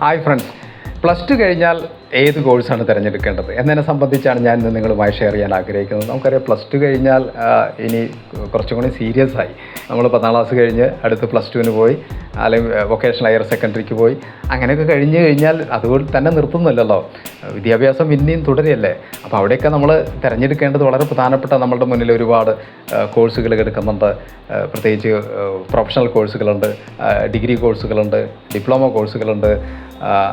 Hi friends, +2 കഴിഞ്ഞാൽ ഏത് കോഴ്സാണ് തിരഞ്ഞെടുക്കേണ്ടത് എന്നതിനെ സംബന്ധിച്ചാണ് ഞാൻ ഇന്ന് നിങ്ങളുമായി ഷെയർ ചെയ്യാൻ ആഗ്രഹിക്കുന്നത്. നമുക്കറിയാം, +2 കഴിഞ്ഞാൽ ഇനി കുറച്ചും കൂടി സീരിയസ് ആയി. നമ്മൾ 10ാം ക്ലാസ് കഴിഞ്ഞ് അടുത്ത് +2 പോയി, അല്ലെങ്കിൽ വൊക്കേഷണൽ ഹയർ സെക്കൻഡറിക്ക് പോയി. അങ്ങനെയൊക്കെ കഴിഞ്ഞ് കഴിഞ്ഞാൽ അതുകൊണ്ട് തന്നെ നിർത്തുന്നില്ലല്ലോ, വിദ്യാഭ്യാസം പിന്നെയും തുടരുകയല്ലേ. അപ്പോൾ അവിടെയൊക്കെ നമ്മൾ തിരഞ്ഞെടുക്കേണ്ടത് വളരെ പ്രധാനപ്പെട്ട, നമ്മളുടെ മുന്നിൽ ഒരുപാട് കോഴ്സുകൾ എടുക്കുന്നുണ്ട്. പ്രത്യേകിച്ച് പ്രൊഫഷണൽ കോഴ്സുകളുണ്ട്, ഡിഗ്രി കോഴ്സുകളുണ്ട്, ഡിപ്ലോമ കോഴ്സുകളുണ്ട്.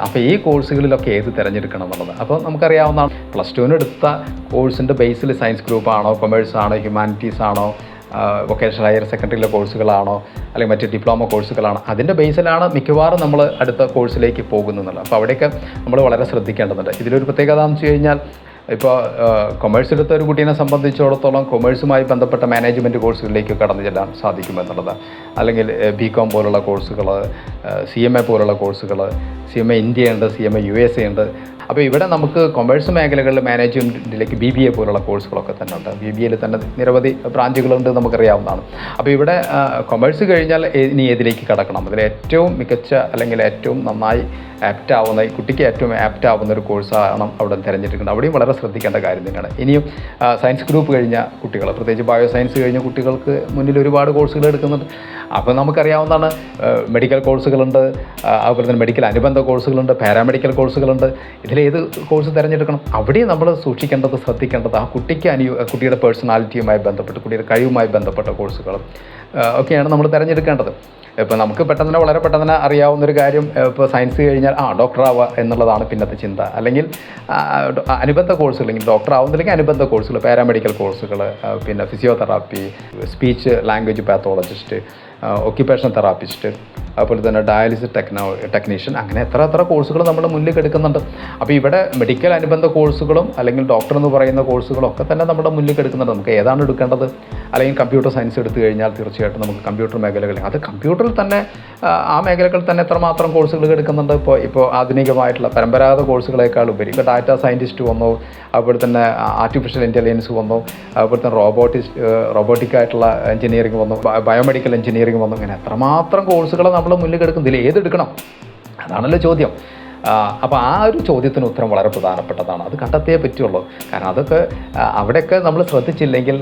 അപ്പോൾ ഈ കോഴ്സുകളിലൊക്കെ ഏത് തിരഞ്ഞെടുക്കണം എന്നുള്ളത്. അപ്പോൾ നമുക്കറിയാവുന്നതാണ്, +2 എടുത്ത കോഴ്സിൻ്റെ ബേസിൽ സയൻസ് ഗ്രൂപ്പാണോ, കൊമേഴ്സ് ആണോ, ഹ്യൂമാനിറ്റീസ് ആണോ, വൊക്കേഷണൽ ഹയർ സെക്കൻഡറിയിലെ കോഴ്സുകളാണോ, അല്ലെങ്കിൽ മറ്റ് ഡിപ്ലോമ കോഴ്സുകളാണോ, അതിൻ്റെ ബേസിലാണ് മിക്കവാറും നമ്മൾ അടുത്ത കോഴ്സിലേക്ക് പോകുന്നത്. അപ്പോൾ അവിടെയൊക്കെ നമ്മൾ വളരെ ശ്രദ്ധിക്കേണ്ടതുണ്ട്. ഇതിലൊരു പ്രത്യേകത എന്ന് വെച്ച് കഴിഞ്ഞാൽ, ഇപ്പോൾ കൊമേഴ്സ് എടുത്ത ഒരു കുട്ടീനെ സംബന്ധിച്ചിടത്തോളം കൊമേഴ്സുമായി ബന്ധപ്പെട്ട മാനേജ്മെൻറ്റ് കോഴ്സുകളിലേക്ക് കടന്നു ചെല്ലാൻ സാധിക്കുമെന്നുള്ളത്. അല്ലെങ്കിൽ BCom പോലുള്ള കോഴ്സുകൾ, CMA പോലുള്ള കോഴ്സുകൾ, CMA ഇന്ത്യ ഉണ്ട്, CMA USA ഉണ്ട്. അപ്പോൾ ഇവിടെ നമുക്ക് കൊമേഴ്സ് മേഖലകളിൽ മാനേജ്മെൻറ്റിലേക്ക് BBA പോലുള്ള കോഴ്സുകളൊക്കെ തന്നെ ഉണ്ട്. BBAയിൽ തന്നെ നിരവധി ബ്രാഞ്ചുകളുണ്ട്, നമുക്കറിയാവുന്നതാണ്. അപ്പോൾ ഇവിടെ കൊമേഴ്സ് കഴിഞ്ഞാൽ ഇനി ഏതിലേക്ക് കടക്കണം, അതിൽ ഏറ്റവും മികച്ച അല്ലെങ്കിൽ ഏറ്റവും നന്നായി ആപ്റ്റ് ആവുന്ന, ഈ കുട്ടിക്ക് ഏറ്റവും ആപ്റ്റ് ആവുന്ന ഒരു കോഴ്സാണ് അവിടെ തിരഞ്ഞെടുക്കുന്നത്. അവിടെയും വളരെ ശ്രദ്ധിക്കേണ്ട കാര്യം തന്നെയാണ്. ഇനിയും സയൻസ് ഗ്രൂപ്പ് കഴിഞ്ഞ കുട്ടികൾ, പ്രത്യേകിച്ച് ബയോ സയൻസ് കഴിഞ്ഞ കുട്ടികൾക്ക് മുന്നിൽ ഒരുപാട് കോഴ്സുകൾ എടുക്കുന്നുണ്ട്. അപ്പോൾ നമുക്കറിയാവുന്നതാണ്, മെഡിക്കൽ കോഴ്സുകളുണ്ട്, അതുപോലെ തന്നെ മെഡിക്കൽ അനുബന്ധ കോഴ്സുകളുണ്ട്, പാരാമെഡിക്കൽ കോഴ്സുകളുണ്ട്. ഇതിലേത് കോഴ്സ് തിരഞ്ഞെടുക്കണം, അവിടെയും നമ്മൾ സൂക്ഷിക്കേണ്ടത്, ശ്രദ്ധിക്കേണ്ടത് ആ കുട്ടിയുടെ പേഴ്സണാലിറ്റിയുമായി ബന്ധപ്പെട്ട്, കുട്ടിയുടെ കഴിവുമായി ബന്ധപ്പെട്ട കോഴ്സുകൾ ഒക്കെയാണ് നമ്മൾ തിരഞ്ഞെടുക്കേണ്ടത്. ഇപ്പോൾ നമുക്ക് വളരെ പെട്ടെന്ന് അറിയാവുന്നൊരു കാര്യം, ഇപ്പോൾ സയൻസ് കഴിഞ്ഞാൽ ഡോക്ടറാവുക എന്നുള്ളതാണ് പിന്നത്തെ ചിന്ത. അല്ലെങ്കിൽ അനുബന്ധ കോഴ്സുകൾ, അല്ലെങ്കിൽ ഡോക്ടർ ആവുന്നില്ലെങ്കിൽ അനുബന്ധ കോഴ്സുകൾ, പാരാമെഡിക്കൽ കോഴ്സുകൾ, പിന്നെ physiotherapy, speech language pathologist, occupational therapist, അതുപോലെ തന്നെ ഡയാലിസിസ് ടെക്നീഷ്യൻ, അങ്ങനെ എത്ര കോഴ്സുകൾ നമ്മൾ മുന്നിൽ എടുക്കുന്നുണ്ട്. അപ്പോൾ ഇവിടെ മെഡിക്കൽ അനുബന്ധ കോഴ്സുകളും അല്ലെങ്കിൽ ഡോക്ടർ എന്ന് പറയുന്ന കോഴ്സുകളും ഒക്കെ തന്നെ നമ്മുടെ മുന്നിൽ എടുക്കുന്നുണ്ട്. നമുക്ക് ഏതാണ് എടുക്കേണ്ടത്? അല്ലെങ്കിൽ കമ്പ്യൂട്ടർ സയൻസ് എടുത്തു കഴിഞ്ഞാൽ തീർച്ചയായിട്ടും നമുക്ക് കമ്പ്യൂട്ടർ മേഖലകളിൽ, അത് കമ്പ്യൂട്ടറിൽ തന്നെ ആ മേഖലകളിൽ തന്നെ എത്രമാത്രം കോഴ്സുകൾ എടുക്കുന്നുണ്ട്. ഇപ്പോൾ ആധുനികമായിട്ടുള്ള പരമ്പരാഗത കോഴ്സുകളേക്കാൾ ഉപരി ഇപ്പോൾ ഡാറ്റ സയൻറ്റിസ്റ്റ് വന്നു, അതുപോലെ തന്നെ ആർട്ടിഫിഷ്യൽ ഇൻ്റലിജൻസ് വന്നു, അതുപോലെ തന്നെ റോബോട്ടിക്കായിട്ടുള്ള എഞ്ചിനീയറിംഗ് വന്നു, ബയോമെഡിക്കൽ എഞ്ചിനീയറിംഗ് വന്നു. ഇങ്ങനെ എത്രമാത്രം കോഴ്സുകൾ നമ്മൾ മുന്നിൽ എടുക്കും. ഇതിൽ ഏതെടുക്കണം, അതാണല്ലോ ചോദ്യം. അപ്പോൾ ആ ഒരു ചോദ്യത്തിന് ഉത്തരം വളരെ പ്രധാനപ്പെട്ടതാണ്. അത് കണ്ടെത്തിയേ പറ്റുള്ളൂ. കാരണം അവിടെയൊക്കെ നമ്മൾ ശ്രദ്ധിച്ചില്ലെങ്കിൽ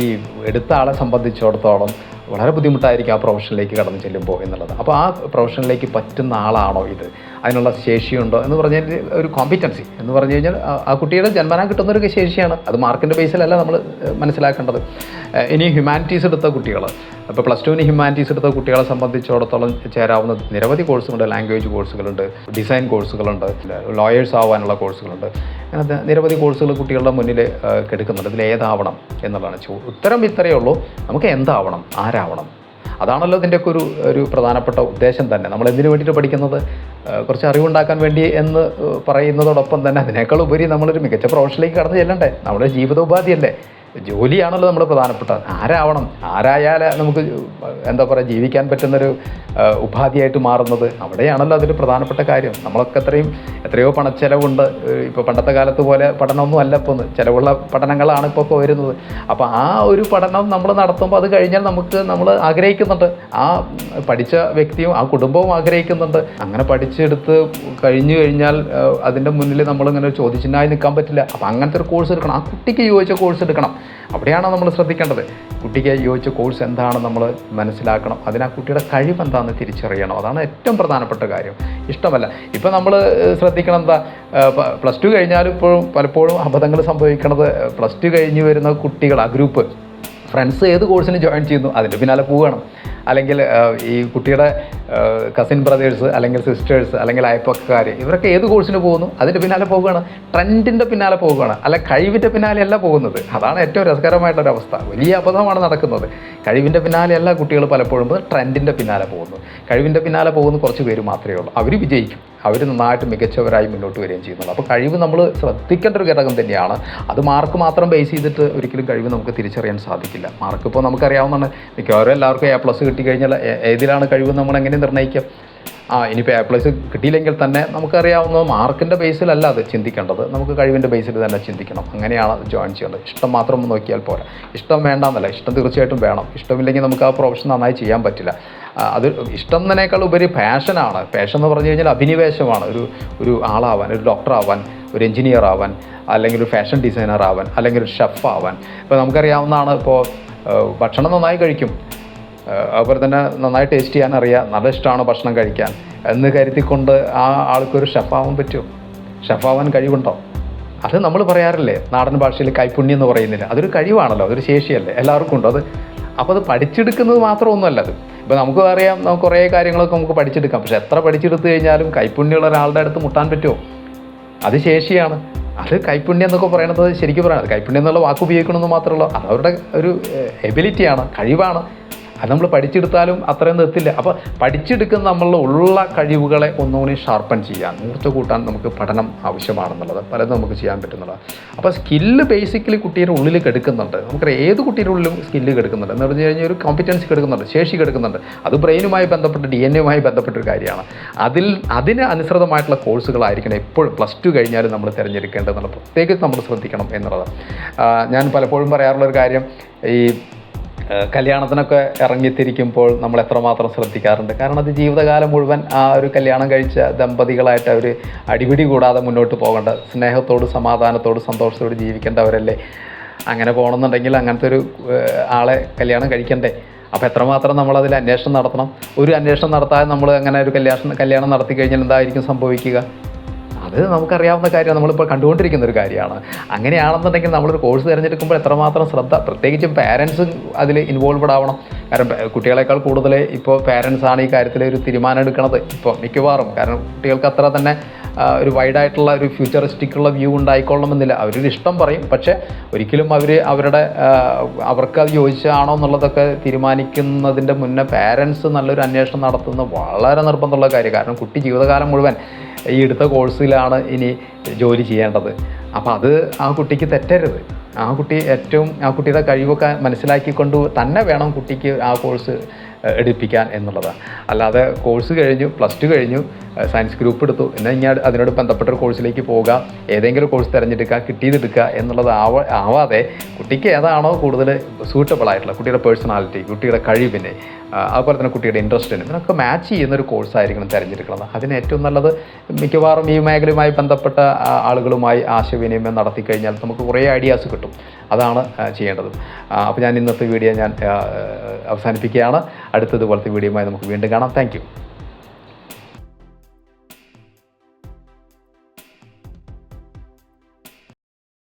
ഈ എടുത്ത ആളെ സംബന്ധിച്ചിടത്തോളം വളരെ ബുദ്ധിമുട്ടായിരിക്കും ആ പ്രൊഫഷനിലേക്ക് കടന്നു ചെല്ലുമ്പോൾ എന്നുള്ളത്. അപ്പോൾ ആ പ്രൊഫഷനിലേക്ക് പറ്റുന്ന ആളാണോ ഇത്, അതിനുള്ള ശേഷിയുണ്ടോ എന്ന് പറഞ്ഞാൽ, ഒരു കോമ്പിറ്റൻസി എന്ന് പറഞ്ഞു കഴിഞ്ഞാൽ ആ കുട്ടിയുടെ ജന്മനാ കിട്ടുന്നൊരു ശേഷിയാണ്. അത് മാർക്കിൻ്റെ ബേസിലല്ല നമ്മൾ മനസ്സിലാക്കേണ്ടത്. ഇനി ഹ്യൂമാനിറ്റീസ് എടുത്ത കുട്ടികൾ, അപ്പോൾ +2 ഹ്യൂമാനിറ്റീസ് എടുത്ത കുട്ടികളെ സംബന്ധിച്ചിടത്തോളം ചേരാവുന്ന നിരവധി കോഴ്സുകളുണ്ട്. ലാംഗ്വേജ് കോഴ്സുകളുണ്ട്, ഡിസൈൻ കോഴ്സുകളുണ്ട്, ലോയേഴ്സ് ആവാനുള്ള കോഴ്സുകളുണ്ട്. അങ്ങനെ നിരവധി കോഴ്സുകൾ കുട്ടികളുടെ മുന്നിൽ എടുക്കുന്നുണ്ട്. ഇതിൽ ഏതാവണം എന്നുള്ളതാണ് ഉത്തരം. ഇത്രയേ ഉള്ളൂ, നമുക്ക് എന്താവണം, ആരാവണം, അതാണല്ലോ ഇതിൻ്റെയൊക്കെ ഒരു പ്രധാനപ്പെട്ട ഉദ്ദേശം തന്നെ. നമ്മൾ എന്തിനു വേണ്ടിയിട്ട് പഠിക്കുന്നത്? കുറച്ച് അറിവുണ്ടാക്കാൻ വേണ്ടി എന്ന് പറയുന്നതോടൊപ്പം തന്നെ അതിനേക്കാൾ ഉപരി നമ്മളൊരു മികച്ച പ്രൊഫഷനിലേക്ക് കടന്നു ചെല്ലണ്ടേ? നമ്മുടെ ജീവിതോപാധിയല്ലേ, ജോലിയാണല്ലോ നമ്മൾ പ്രധാനപ്പെട്ടത്. ആരാവണം, ആരായാൽ നമുക്ക് ജീവിക്കാൻ പറ്റുന്നൊരു ഉപാധിയായിട്ട് മാറുന്നത്, അവിടെയാണല്ലോ അതൊരു പ്രധാനപ്പെട്ട കാര്യം. നമ്മളൊക്കെ എത്രയോ പണച്ചെലവുണ്ട്. ഇപ്പോൾ പണ്ടത്തെ കാലത്ത് പോലെ പഠനമൊന്നും അല്ല, ഇപ്പോൾ ചിലവുള്ള പഠനങ്ങളാണ് ഇപ്പോൾ വരുന്നത്. അപ്പോൾ ആ ഒരു പഠനം നമ്മൾ നടത്തുമ്പോൾ അത് കഴിഞ്ഞാൽ നമ്മൾ ആഗ്രഹിക്കുന്നുണ്ട്, ആ പഠിച്ച വ്യക്തിയും ആ കുടുംബവും ആഗ്രഹിക്കുന്നുണ്ട്. അങ്ങനെ പഠിച്ചെടുത്ത് കഴിഞ്ഞു കഴിഞ്ഞാൽ അതിൻ്റെ മുന്നിൽ നമ്മളിങ്ങനെ ചോദ്യചിഹ്നമായി നിൽക്കാൻ പറ്റില്ല. അപ്പോൾ അങ്ങനത്തെ ഒരു കോഴ്സ് എടുക്കണം, ആ കുട്ടിക്ക് യോജിച്ച കോഴ്സ് എടുക്കണം. അവിടെയാണ് നമ്മൾ ശ്രദ്ധിക്കേണ്ടത്. കുട്ടിക്ക് യോജിച്ച കോഴ്സ് എന്താണെന്ന് നമ്മൾ മനസ്സിലാക്കണം. അതിന് ആ കുട്ടിയുടെ കഴിവ് എന്താണെന്ന് തിരിച്ചറിയണം. അതാണ് ഏറ്റവും പ്രധാനപ്പെട്ട കാര്യം. ഇഷ്ടമല്ല, ഇപ്പോൾ നമ്മൾ ശ്രദ്ധിക്കണം എന്താ, +2 കഴിഞ്ഞാലും പലപ്പോഴും അബദ്ധങ്ങൾ സംഭവിക്കുന്നത്, +2 കഴിഞ്ഞ് വരുന്ന കുട്ടികൾ, ആ ഗ്രൂപ്പ് ഫ്രണ്ട്സ് ഏത് കോഴ്സിന് ജോയിൻ ചെയ്യുന്നു അതിൻ്റെ പിന്നാലെ പോവുകയാണ്. അല്ലെങ്കിൽ ഈ കുട്ടിയുടെ കസിൻ ബ്രദേഴ്സ് അല്ലെങ്കിൽ സിസ്റ്റേഴ്സ് അല്ലെങ്കിൽ അയൽപ്പക്കാർ, ഇവരൊക്കെ ഏത് കോഴ്സിന് പോകുന്നു അതിൻ്റെ പിന്നാലെ പോവുകയാണ്. ട്രെൻഡിൻ്റെ പിന്നാലെ പോവുകയാണ്, അല്ല കഴിവിൻ്റെ പിന്നാലെയല്ല പോകുന്നത്. അതാണ് ഏറ്റവും രസകരമായിട്ടൊരവസ്ഥ. വലിയ അബദ്ധമാണ് നടക്കുന്നത്. കഴിവിൻ്റെ പിന്നാലെയല്ല കുട്ടികൾ പലപ്പോഴും ട്രെൻഡിൻ്റെ പിന്നാലെ പോകുന്നു. കഴിവിൻ്റെ പിന്നാലെ പോകുന്ന കുറച്ച് പേര് മാത്രമേ ഉള്ളൂ. അവർ വിജയിക്കും, അവർ നന്നായിട്ട് മികച്ചവരായി മുന്നോട്ട് വരികയും ചെയ്യുന്നുള്ളൂ. അപ്പോൾ കഴിവ് നമ്മൾ ശ്രദ്ധിക്കേണ്ട ഒരു ഘടകം തന്നെയാണ്. അത് മാർക്ക് മാത്രം ബേസ് ചെയ്തിട്ട് ഒരിക്കലും കഴിവ് നമുക്ക് തിരിച്ചറിയാൻ സാധിക്കില്ല. മാർക്ക് ഇപ്പോൾ നമുക്കറിയാവുന്നതാണ്, മിക്കവാറും എല്ലാവർക്കും A+ കിട്ടിക്കഴിഞ്ഞാൽ ഏതിലാണ് കഴിവ് നമ്മൾ എങ്ങനെ നിർണ്ണയിക്കാം? ഇനിയിപ്പോൾ A+ കിട്ടിയില്ലെങ്കിൽ തന്നെ നമുക്കറിയാവുന്നത് മാർക്കിൻ്റെ ബേസിലല്ല അത് ചിന്തിക്കേണ്ടത്, നമുക്ക് കഴിവിൻ്റെ ബേസിൽ തന്നെ ചിന്തിക്കണം. അങ്ങനെയാണ് ജോയിൻ ചെയ്യേണ്ടത്. ഇഷ്ടം മാത്രം നോക്കിയാൽ പോരാ. ഇഷ്ടം വേണ്ടെന്നല്ല, ഇഷ്ടം തീർച്ചയായിട്ടും വേണം. ഇഷ്ടമില്ലെങ്കിൽ നമുക്ക് ആ പ്രൊഫഷൻ നന്നായി ചെയ്യാൻ പറ്റില്ല. അത് ഇഷ്ടത്തിനേക്കാൾ ഉപരി പാഷനാണ്. പാഷൻ എന്ന് പറഞ്ഞു കഴിഞ്ഞാൽ അഭിനിവേശമാണ്. ഒരു ആളാവാൻ, ഒരു ഡോക്ടറാവാൻ, ഒരു എഞ്ചിനീയർ ആവാൻ, അല്ലെങ്കിൽ ഒരു ഫാഷൻ ഡിസൈനർ ആവാൻ, അല്ലെങ്കിൽ ഒരു ഷെഫ് ആവാൻ. ഇപ്പോൾ നമുക്കറിയാവുന്നതാണ്, ഇപ്പോൾ ഭക്ഷണം നന്നായി കഴിക്കും, അതുപോലെ തന്നെ നന്നായി ടേസ്റ്റ് ചെയ്യാൻ അറിയാം, നല്ല ഇഷ്ടമാണ് ഭക്ഷണം കഴിക്കാൻ എന്ന് കരുതിക്കൊണ്ട് ആ ആൾക്കൊരു ഷെഫാവാൻ പറ്റുമോ? ഷെഫാവാൻ കഴിവുണ്ടോ? അത് നമ്മൾ പറയാറില്ലേ നാടൻ ഭാഷയിൽ കൈപ്പുണ്യം എന്ന് പറയുന്നില്ല. അതൊരു കഴിവാണല്ലോ, അതൊരു ശേഷിയല്ലേ, എല്ലാവർക്കും ഉണ്ടോ അത്? അപ്പോൾ അത് പഠിച്ചെടുക്കുന്നത് മാത്രമൊന്നുമല്ല അത്. ഇപ്പോൾ നമുക്ക് അറിയാം, നമുക്ക് കുറേ കാര്യങ്ങളൊക്കെ നമുക്ക് പഠിച്ചെടുക്കാം. പക്ഷേ എത്ര പഠിച്ചെടുത്ത് കഴിഞ്ഞാലും കൈപ്പുണ്യമുള്ള ഒരാളുടെ അടുത്ത് മുട്ടാൻ പറ്റുമോ? അത് ശേഷിയാണ്. അത് കൈപ്പുണ്യം എന്നൊക്കെ പറയുന്നത് ശരിക്കും പറയുന്നത് കൈപ്പുണ്യം എന്നുള്ള വാക്ക് ഉപയോഗിക്കണമെന്ന് മാത്രമല്ല, അത് അവരുടെ ഒരു എബിലിറ്റിയാണ്, കഴിവാണ്. അത് നമ്മൾ പഠിച്ചെടുത്താലും അത്രയും നിർത്തില്ല. അപ്പോൾ പഠിച്ചെടുക്കുന്ന നമ്മളുടെ ഉള്ള കഴിവുകളെ ഒന്നുകൂടി ഷാർപ്പൺ ചെയ്യാൻ, മൂർച്ച കൂട്ടാൻ നമുക്ക് പഠനം ആവശ്യമാണെന്നുള്ളത് പലതും നമുക്ക് ചെയ്യാൻ പറ്റുന്നുള്ളത്. അപ്പോൾ സ്കില്ല് ബേസിക്കലി കുട്ടിയുടെ ഉള്ളിൽ കെടുക്കുന്നുണ്ട്. നമുക്കറിയാം ഏത് കുട്ടിയുടെ ഉള്ളിലും സ്കില്ല് കെടുക്കുന്നുണ്ട് എന്ന് പറഞ്ഞു കഴിഞ്ഞാൽ ഒരു കോമ്പിറ്റൻസി കെടുക്കുന്നുണ്ട്, ശേഷി കെടുക്കുന്നുണ്ട്. അത് ബ്രെയിനുമായി ബന്ധപ്പെട്ട് DNA-യുമായി ബന്ധപ്പെട്ടൊരു കാര്യമാണ്. അതിന് അനുസൃതമായിട്ടുള്ള കോഴ്സുകളായിരിക്കണം എപ്പോഴും +2 കഴിഞ്ഞാലും നമ്മൾ തിരഞ്ഞെടുക്കേണ്ടതെന്നുള്ള പ്രത്യേകിച്ച് നമ്മൾ ശ്രദ്ധിക്കണം എന്നുള്ളത്. ഞാൻ പലപ്പോഴും പറയാറുള്ളൊരു കാര്യം, ഈ കല്യാണത്തിനൊക്കെ ഇറങ്ങിത്തിരിക്കുമ്പോൾ നമ്മൾ എത്രമാത്രം ശ്രദ്ധിക്കാറുണ്ട്. കാരണം അത് ജീവിതകാലം മുഴുവൻ ആ ഒരു കല്യാണം കഴിച്ച ദമ്പതികളായിട്ട് അവർ അടിപിടി കൂടാതെ മുന്നോട്ട് പോകേണ്ട, സ്നേഹത്തോട് സമാധാനത്തോട് സന്തോഷത്തോട് ജീവിക്കേണ്ടവരല്ലേ. അങ്ങനെ പോകണമെന്നുണ്ടെങ്കിൽ അങ്ങനത്തെ ഒരു ആളെ കല്യാണം കഴിക്കണ്ടേ? അപ്പോൾ എത്രമാത്രം നമ്മളതിൽ അന്വേഷണം നടത്തണം. ഒരു അന്വേഷണം നടത്താതെ നമ്മൾ അങ്ങനെ ഒരു കല്യാണം നടത്തി കഴിഞ്ഞാൽ എന്തായിരിക്കും സംഭവിക്കുക? അത് നമുക്കറിയാവുന്ന കാര്യമാണ്, നമ്മളിപ്പോൾ കണ്ടുകൊണ്ടിരിക്കുന്ന ഒരു കാര്യമാണ്. അങ്ങനെയാണെന്നുണ്ടെങ്കിൽ നമ്മളൊരു കോഴ്സ് തിരഞ്ഞെടുക്കുമ്പോൾ എത്രമാത്രം ശ്രദ്ധ, പ്രത്യേകിച്ചും പാരൻസും അതിൽ ഇൻവോൾവ്ഡ് ആവണം. കാരണം കുട്ടികളെക്കാൾ കൂടുതൽ ഇപ്പോൾ പാരൻസാണ് ഈ കാര്യത്തിൽ ഒരു തീരുമാനം എടുക്കുന്നത് ഇപ്പോൾ മിക്കവാറും. കാരണം കുട്ടികൾക്ക് അത്ര തന്നെ ഒരു വൈഡായിട്ടുള്ള ഒരു ഫ്യൂച്ചറിസ്റ്റിക്കുള്ള വ്യൂ ഉണ്ടായിക്കൊള്ളണമെന്നില്ല. അവരൊരു ഇഷ്ടം പറയും, പക്ഷേ ഒരിക്കലും അവർക്ക് അത് യോജിച്ചാണോ എന്നുള്ളതൊക്കെ തീരുമാനിക്കുന്നതിൻ്റെ മുന്നേ പാരൻസ് നല്ലൊരു അന്വേഷണം നടത്തുന്നത് വളരെ നിർബന്ധമുള്ള കാര്യം. കാരണം കുട്ടി ജീവിതകാലം മുഴുവൻ ഈ എടുത്ത കോഴ്സിലാണ് ഇനി ജോലി ചെയ്യേണ്ടത്. അപ്പോൾ അത് ആ കുട്ടിക്ക് തെറ്റരുത്. ആ കുട്ടിയുടെ കഴിവൊക്കെ മനസ്സിലാക്കിക്കൊണ്ട് തന്നെ വേണം കുട്ടിക്ക് ആ കോഴ്സ് എടുപ്പിക്കാൻ എന്നുള്ളതാണ്. അല്ലാതെ കോഴ്സ് കഴിഞ്ഞു, +2 കഴിഞ്ഞു, സയൻസ് ഗ്രൂപ്പ് എടുത്തു, എന്നാൽ ഇനി അതിനോട് ബന്ധപ്പെട്ടൊരു കോഴ്സിലേക്ക് പോവുക, ഏതെങ്കിലും കോഴ്സ് തിരഞ്ഞെടുക്കുക, കിട്ടിയതെടുക്കുക എന്നുള്ളത് ആവാതെ കുട്ടിക്ക് ഏതാണോ കൂടുതൽ സൂട്ടബിൾ ആയിട്ടുള്ള, കുട്ടിയുടെ പേഴ്സണാലിറ്റി, കുട്ടിയുടെ കഴിവിനെ, അതുപോലെ തന്നെ കുട്ടിയുടെ ഇൻട്രസ്റ്റിന് ഇതിനൊക്കെ മാച്ച് ചെയ്യുന്നൊരു കോഴ്സായിരിക്കണം തിരഞ്ഞെടുക്കുന്നത്. അതിന് ഏറ്റവും നല്ലത് മിക്കവാറും ഈ മേഖലയുമായി ബന്ധപ്പെട്ട ആളുകളുമായി ആശയവിനിമയം നടത്തി കഴിഞ്ഞാൽ നമുക്ക് കുറേ ഐഡിയാസ് കിട്ടും. അതാണ് ചെയ്യേണ്ടത്. അപ്പോൾ ഞാൻ ഇന്നത്തെ വീഡിയോ അവസാനിപ്പിക്കുകയാണ്. അടുത്തതുപോലത്തെ വീഡിയോയുമായി നമുക്ക് വീണ്ടും കാണാം. Thank you.